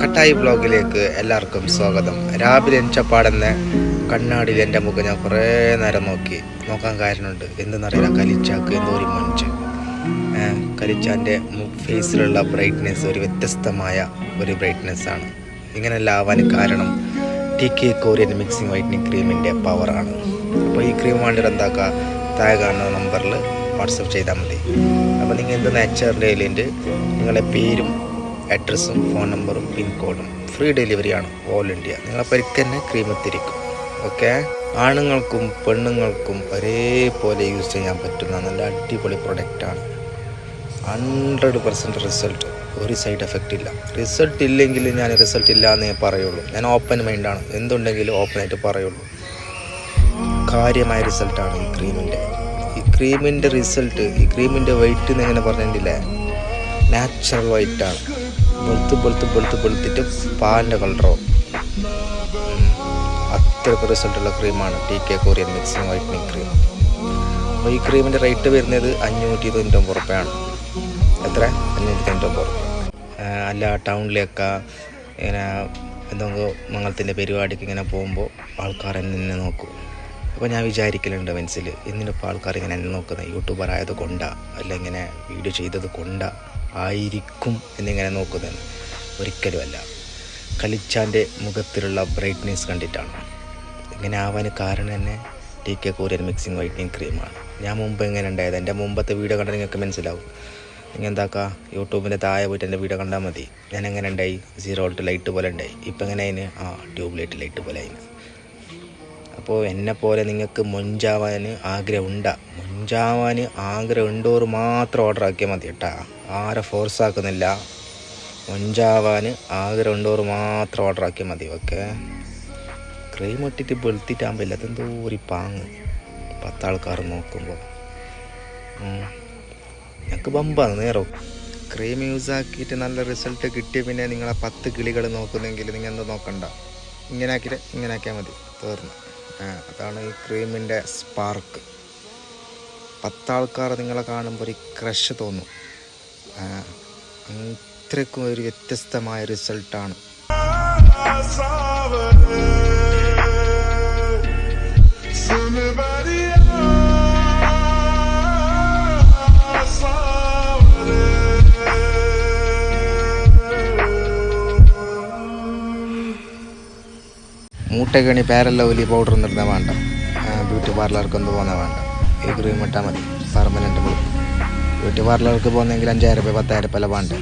കട്ടായി ബ്ലോഗിലേക്ക് എല്ലാവർക്കും സ്വാഗതം. രാവിലെ എണിച്ചപ്പാടെന്ന് കണ്ണാടിയിൽ എൻ്റെ മുഖം ഞാൻ കുറേ നേരം നോക്കാൻ കാരണമുണ്ട്. എന്തെന്നറിയില്ല, കലിച്ചാക്ക് എന്തോ ഒരു മഞ്ച്. കലിച്ചാൻ്റെ ഫേസിലുള്ള ബ്രൈറ്റ്നെസ് ഒരു വ്യത്യസ്തമായ ഒരു ബ്രൈറ്റ്നെസ്സാണ്. ഇങ്ങനെയെല്ലാം ആവാൻ കാരണം TK കൊറിയൻ മിക്സിംഗ് വൈറ്റനിങ് ക്രീമിൻ്റെ പവറാണ്. അപ്പോൾ ഈ ക്രീം വേണ്ടിയിട്ട് എന്താക്കുക, താഴെ കാണുന്ന നമ്പറിൽ വാട്സപ്പ് ചെയ്താൽ മതി. അപ്പോൾ നിങ്ങൾ എന്ത് നാച്ചുറൽ നിങ്ങളുടെ പേരും അഡ്രസ്സും ഫോൺ നമ്പറും പിൻകോഡും ഫ്രീ ഡെലിവറിയാണ് ഓൾ ഇന്ത്യ. നിങ്ങളെ തന്നെ ക്രീം എത്തിരിക്കും. ഓക്കെ, ആണുങ്ങൾക്കും പെണ്ണുങ്ങൾക്കും ഒരേപോലെ യൂസ് ചെയ്യാൻ പറ്റുന്ന നല്ല അടിപൊളി പ്രൊഡക്റ്റാണ്. 100% റിസൾട്ട്, ഒരു സൈഡ് എഫക്റ്റ് ഇല്ല. റിസൾട്ട് ഇല്ലെങ്കിൽ ഞാൻ റിസൾട്ട് ഇല്ല എന്നേ പറയുള്ളൂ. ഞാൻ ഓപ്പൺ മൈൻഡാണ്, എന്തുണ്ടെങ്കിലും ഓപ്പണായിട്ട് പറയുള്ളൂ. കാര്യമായ റിസൾട്ടാണ് ഈ ക്രീമിൻ്റെ റിസൾട്ട്. ഈ ക്രീമിൻ്റെ വെയിറ്റ് എന്നെങ്ങനെ പറഞ്ഞിട്ടില്ലേ, നാച്ചുറൽ വൈറ്റാണ്. വെളുത്തിട്ട് പാലിൻ്റെ കളറോ, അത്രയ്ക്ക് റിസൾട്ടുള്ള ക്രീമാണ് TK Korean mixing whitening cream. അപ്പോൾ ഈ ക്രീമിൻ്റെ റേറ്റ് വരുന്നത് 599 രൂപയാണ്. എത്ര? 599 രൂപ. അല്ല, ടൗണിലേക്ക് ഇങ്ങനെ എന്തെങ്കിലും മംഗളത്തിൻ്റെ പരിപാടിക്ക് ഇങ്ങനെ പോകുമ്പോൾ ആൾക്കാർ എന്നെ നോക്കും. അപ്പോൾ ഞാൻ വിചാരിക്കലുണ്ട് മനസ്സിൽ, എന്നിപ്പോൾ ആൾക്കാർ ഇങ്ങനെ എന്നെ നോക്കുന്നത് യൂട്യൂബർ ആയത് കൊണ്ടാ, അല്ല ഇങ്ങനെ വീഡിയോ ചെയ്തത് കൊണ്ടാ ആയിരിക്കും എന്നിങ്ങനെ നോക്കുന്നത്. ഒരിക്കലുമല്ല, കലിച്ചാൻ്റെ മുഖത്തിലുള്ള ബ്രൈറ്റ്നെസ് കണ്ടിട്ടാണ്. ഇങ്ങനെ ആവാൻ കാരണം തന്നെ TK കൊറിയൻ മിക്സിംഗ് വൈറ്റനിങ് ക്രീമാണ്. ഞാൻ മുമ്പ് എങ്ങനെ ഉണ്ടായത്, എൻ്റെ മുമ്പത്തെ വീഡിയോ കണ്ടാൽ നിങ്ങൾക്ക് മനസ്സിലാവും. നിങ്ങൾ എന്താക്കുക, യൂട്യൂബിൻ്റെ താഴെ പോയിട്ട് എൻ്റെ വീഡിയോ കണ്ടാൽ മതി. ഞാൻ എങ്ങനെ ഉണ്ടായി, 0 വോൾട്ട് ലൈറ്റ് പോലെ ഉണ്ടായി. ഇപ്പം എങ്ങനെ അതിന് ട്യൂബ് ലൈറ്റ് പോലെ അതിന്. അപ്പോൾ എന്നെപ്പോലെ നിങ്ങൾക്ക് മൊഞ്ചാവാൻ ആഗ്രഹം ഉണ്ടോറ് മാത്രം ഓർഡർ ആക്കിയാൽ മതി കേട്ടോ. ആരെ ഫോഴ്സ് ആക്കുന്നില്ല. മൊഞ്ചാവാൻ ആഗ്രഹം ഉണ്ടോറ് മാത്രം ഓർഡർ ആക്കിയാൽ മതി. ഓക്കെ, ക്രീം ഇട്ടിട്ട് വെളുത്തിട്ടാകുമ്പോൾ ഇല്ല, അതെന്തോ ഒരു പാങ്ങ് 10 ആൾക്കാർ നോക്കുമ്പോൾ. ഞങ്ങൾക്ക് ബമ്പാണ് നേരോ. ക്രീം യൂസ് ആക്കിയിട്ട് നല്ല റിസൾട്ട് കിട്ടിയ പിന്നെ നിങ്ങളെ 10 കിളികൾ നോക്കുന്നെങ്കിൽ നിങ്ങൾ എന്തോ നോക്കണ്ട, ഇങ്ങനെ ആക്കിയാൽ മതി, തീർന്നു. അതാണ് ഈ ക്രീമിൻ്റെ സ്പാർക്ക്. 10 ആൾക്കാർ നിങ്ങളെ കാണുമ്പോൾ ഒരു ക്രഷ് തോന്നും. അത്രയ്ക്കും ഒരു വ്യത്യസ്തമായ റിസൾട്ടാണ്. മൂട്ടക്കണി പാരലൗലി പൗഡർ നിർത്താൻ വേണ്ട, ബ്യൂട്ടി പാർലർക്ക് ഒന്നും പോകുന്ന വേണ്ട. ഈ ക്രീം ഇട്ടാൽ മതി, പെർമനൻറ്റ് വെളുപ്പ്. ബ്യൂട്ടി പാർലർക്ക് പോകുന്നെങ്കിൽ 5000 രൂപ 10,000 രൂപ വേണ്ട.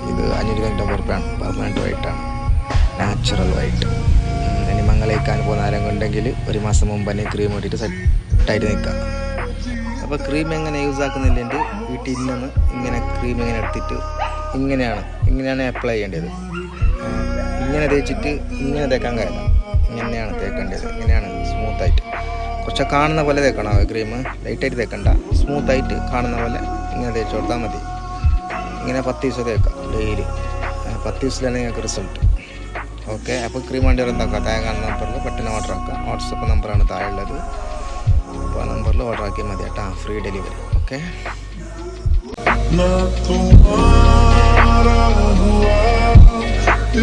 ഇത് 599 രൂപയാണ്, പെർമനൻറ്റ് വൈറ്റാണ്, നാച്ചുറൽ വൈറ്റ്. ഇനി മംഗളയിക്കാൻ പോകുന്ന ആരെങ്കിലും ഉണ്ടെങ്കിൽ 1 മാസം മുമ്പ് തന്നെ ക്രീം ഇട്ടിട്ട് സെറ്റായിട്ട് നിൽക്കാം. അപ്പോൾ ക്രീം എങ്ങനെ യൂസ് ആക്കുന്നില്ലെങ്കിൽ വീട്ടിൽ നിന്ന് ഇങ്ങനെ ക്രീം ഇങ്ങനെ എടുത്തിട്ട് ഇങ്ങനെയാണ് അപ്ലൈ ചെയ്യേണ്ടത്. ഇങ്ങനെ തേച്ചിട്ട് ഇങ്ങനെ തേക്കാൻ കഴിയില്ല, ഇങ്ങനെയാണ് തേക്കേണ്ടത്. ഇങ്ങനെയാണ് സ്മൂത്തായിട്ട്, കുറച്ച് കാണുന്ന പോലെ തേക്കണം. ക്രീം ലൈറ്റായിട്ട് തേക്കണ്ട, സ്മൂത്തായിട്ട് കാണുന്ന പോലെ ഇങ്ങനെ തേച്ച് കൊടുത്താൽ മതി. ഇങ്ങനെ 10 ദിവസം തേക്കാം, ഡെയിലി 10 ദിവസത്തിലാണ് നിങ്ങൾക്ക് റിസൾട്ട്. ഓക്കെ, അപ്പോൾ ക്രീം വേണ്ടി എന്താക്കുക, താഴെ കാണുന്ന നമ്പറിൽ പെട്ടെന്ന് ഓർഡർ ആക്കുക. വാട്സപ്പ് നമ്പറാണ് താഴെ ഉള്ളത്. അപ്പോൾ ആ നമ്പറിൽ ഓർഡർ ആക്കിയാൽ മതി കേട്ടോ, ഫ്രീ ഡെലിവറി. ഓക്കെ,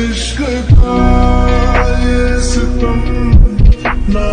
इश्क का ये सितम ना